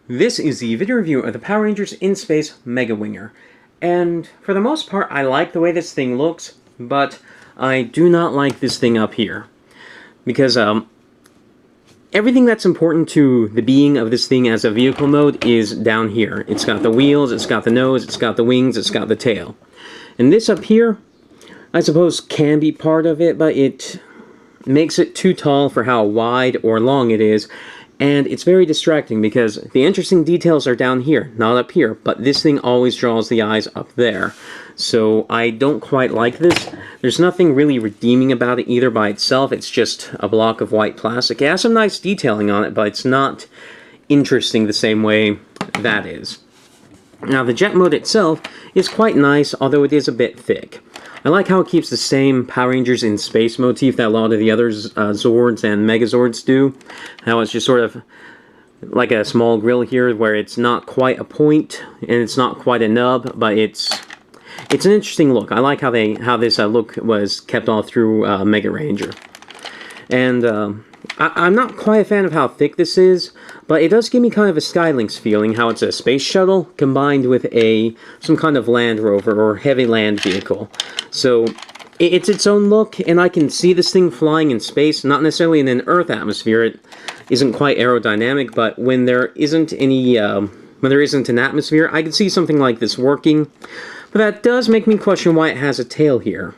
This is the video review of the Power Rangers in Space Megawinger. And for the most part, I like the way this thing looks, but I do not like this thing up here. Because everything that's important to the being of this thing as a vehicle mode is down here. It's got the wheels, it's got the nose, it's got the wings, it's got the tail. And this up here, I suppose can be part of it, but it makes it too tall for how wide or long it is. And it's very distracting because the interesting details are down here, not up here, but this thing always draws the eyes up there. So I don't quite like this. There's nothing really redeeming about it either by itself. It's just a block of white plastic. It has some nice detailing on it, but it's not interesting the same way that is. Now the jet mode itself is quite nice, although it is a bit thick. I like how it keeps the same Power Rangers in space motif that a lot of the other Zords and Megazords do. How it's just sort of like a small grill here where it's not quite a point and it's not quite a nub, but it's an interesting look. I like how this look was kept all through Megaranger. And I'm not quite a fan of how thick this is, but it does give me kind of a Skylinks feeling, how it's a space shuttle combined with some kind of Land Rover or heavy land vehicle. So it's its own look, and I can see this thing flying in space, not necessarily in an Earth atmosphere. It isn't quite aerodynamic, but when there isn't an atmosphere, I can see something like this working. But that does make me question why it has a tail here.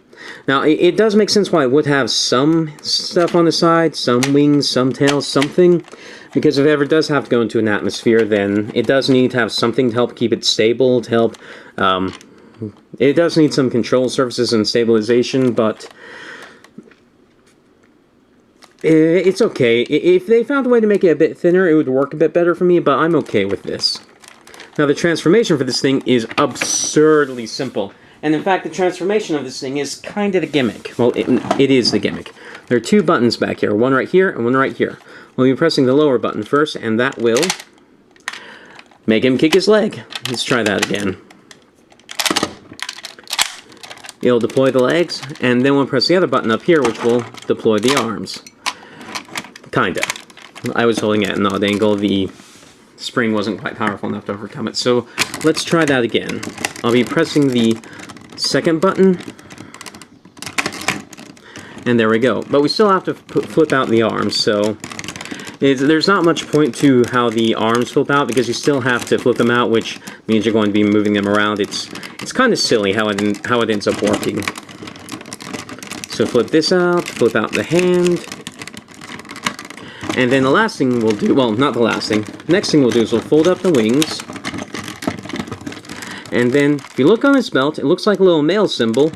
Now, it does make sense why it would have some stuff on the side, some wings, some tails, something. Because if it ever does have to go into an atmosphere, then it does need to have something to help keep it stable, to help... it does need some control surfaces and stabilization, but... it's okay. If they found a way to make it a bit thinner, it would work a bit better for me, but I'm okay with this. Now, the transformation for this thing is absurdly simple. And in fact, the transformation of this thing is kind of the gimmick. Well, it is the gimmick. There are two buttons back here, one right here and one right here. We'll be pressing the lower button first, and that will make him kick his leg. Let's try that again. It'll deploy the legs, and then we'll press the other button up here, which will deploy the arms. Kinda. I was holding it at an odd angle. The spring wasn't quite powerful enough to overcome it. So let's try that again. I'll be pressing the second button, and there we go. But we still have to flip out the arms, so there's not much point to how the arms flip out because you still have to flip them out, which means you're going to be moving them around. It's kind of silly how it ends up working. So flip this out, flip out the hand. And then the last thing we'll do, well, not the last thing. The next thing we'll do is we'll fold up the wings. And then, if you look on his belt, it looks like a little mail symbol.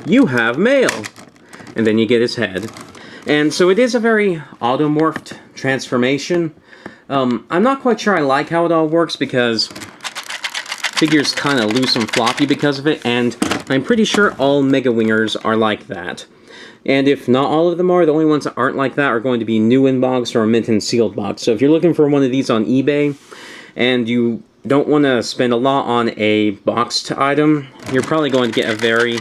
You have mail! And then you get his head. And so it is a very automorphed transformation. I'm not quite sure I like how it all works because figure's kind of loose and floppy because of it. And I'm pretty sure all Megawingers are like that. And if not all of them are, the only ones that aren't like that are going to be new in box or mint and sealed box. So if you're looking for one of these on eBay and you don't want to spend a lot on a boxed item, you're probably going to get a very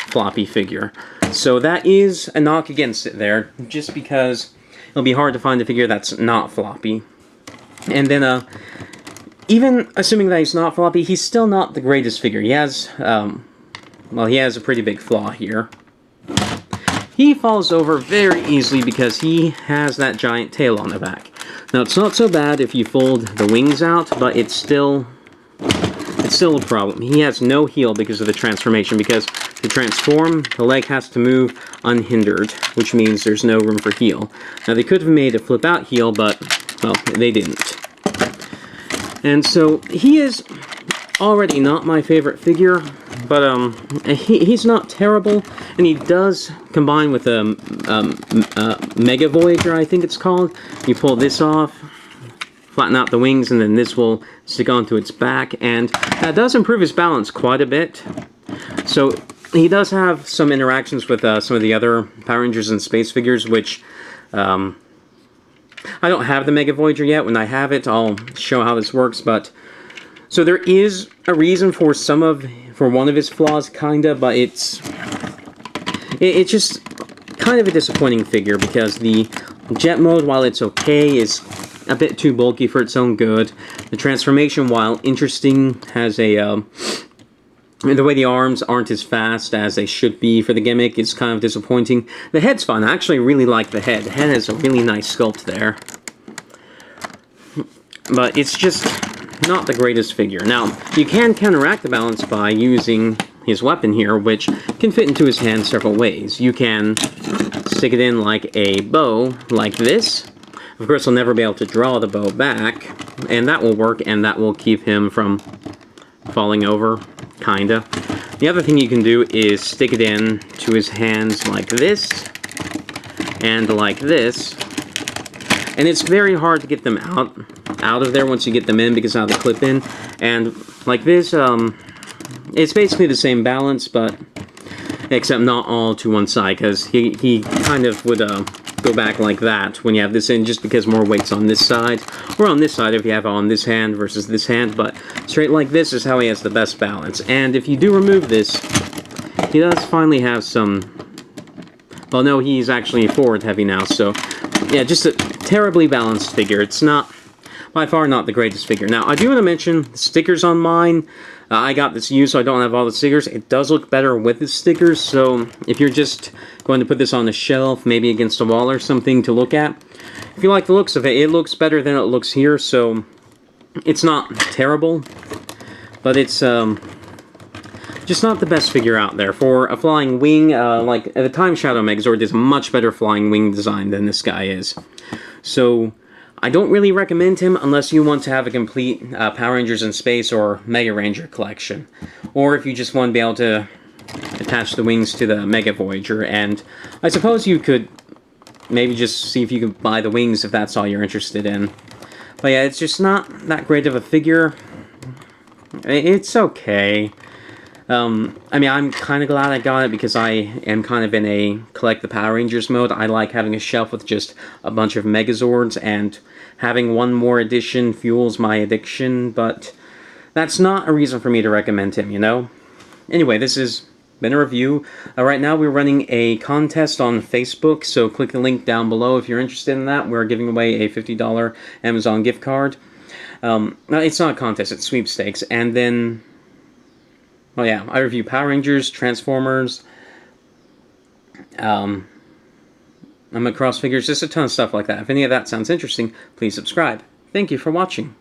floppy figure. So that is a knock against it there, just because it'll be hard to find a figure that's not floppy. And then, even assuming that he's not floppy, he's still not the greatest figure. He has, well, he has a pretty big flaw here. He falls over very easily because he has that giant tail on the back. Now, it's not so bad if you fold the wings out, but it's still a problem. He has no heel because of the transformation, because to transform, the leg has to move unhindered, which means there's no room for heel. Now, they could have made a flip-out heel, but, well, they didn't. And so, he is already not my favorite figure, but he's not terrible, and he does combine with Mega Voyager, I think it's called. You pull this off, flatten out the wings, and then this will stick onto its back, and that does improve his balance quite a bit. So he does have some interactions with some of the other Power Rangers and Space figures, which I don't have the Mega Voyager yet. When I have it, I'll show how this works, but so there is a reason for one of his flaws, kinda, but it's just kind of a disappointing figure because the jet mode, while it's okay, is a bit too bulky for its own good. The transformation, while interesting, has a the way the arms aren't as fast as they should be for the gimmick is kind of disappointing. The head's fun. I actually really like the head. The head has a really nice sculpt there. But it's just not the greatest figure. Now, you can counteract the balance by using his weapon here, which can fit into his hand several ways. You can stick it in like a bow, like this. Of course, he'll never be able to draw the bow back, and that will work, and that will keep him from falling over, kinda. The other thing you can do is stick it in to his hands like this, and like this. And it's very hard to get them out of there once you get them in, because now they clip in. And like this, it's basically the same balance, but except not all to one side, because he kind of would go back like that when you have this in, just because more weight's on this side, or on this side if you have it on this hand versus this hand. But straight like this is how he has the best balance. And if you do remove this, he does finally have some... Well, no, he's actually forward heavy now, so yeah, just a terribly balanced figure. It's not, by far not the greatest figure. Now, I do want to mention the stickers on mine. I got this used, so I don't have all the stickers. It does look better with the stickers, so if you're just going to put this on a shelf, maybe against a wall or something to look at, if you like the looks of it, it looks better than it looks here, so it's not terrible, but it's just not the best figure out there. For a flying wing, like the Time Shadow Megazord is a much better flying wing design than this guy is. So I don't really recommend him unless you want to have a complete Power Rangers in Space or Megaranger collection. Or if you just want to be able to attach the wings to the Mega Voyager. And I suppose you could maybe just see if you could buy the wings if that's all you're interested in. But yeah, it's just not that great of a figure. It's okay. I mean, I'm kind of glad I got it because I am kind of in a collect the Power Rangers mode. I like having a shelf with just a bunch of Megazords, and having one more edition fuels my addiction, but that's not a reason for me to recommend him, you know? Anyway, this has been a review. Right now we're running a contest on Facebook, so click the link down below if you're interested in that. We're giving away a $50 Amazon gift card. It's not a contest, it's sweepstakes. And then... well, yeah, I review Power Rangers, Transformers, I'm across figures, just a ton of stuff like that. If any of that sounds interesting, please subscribe. Thank you for watching.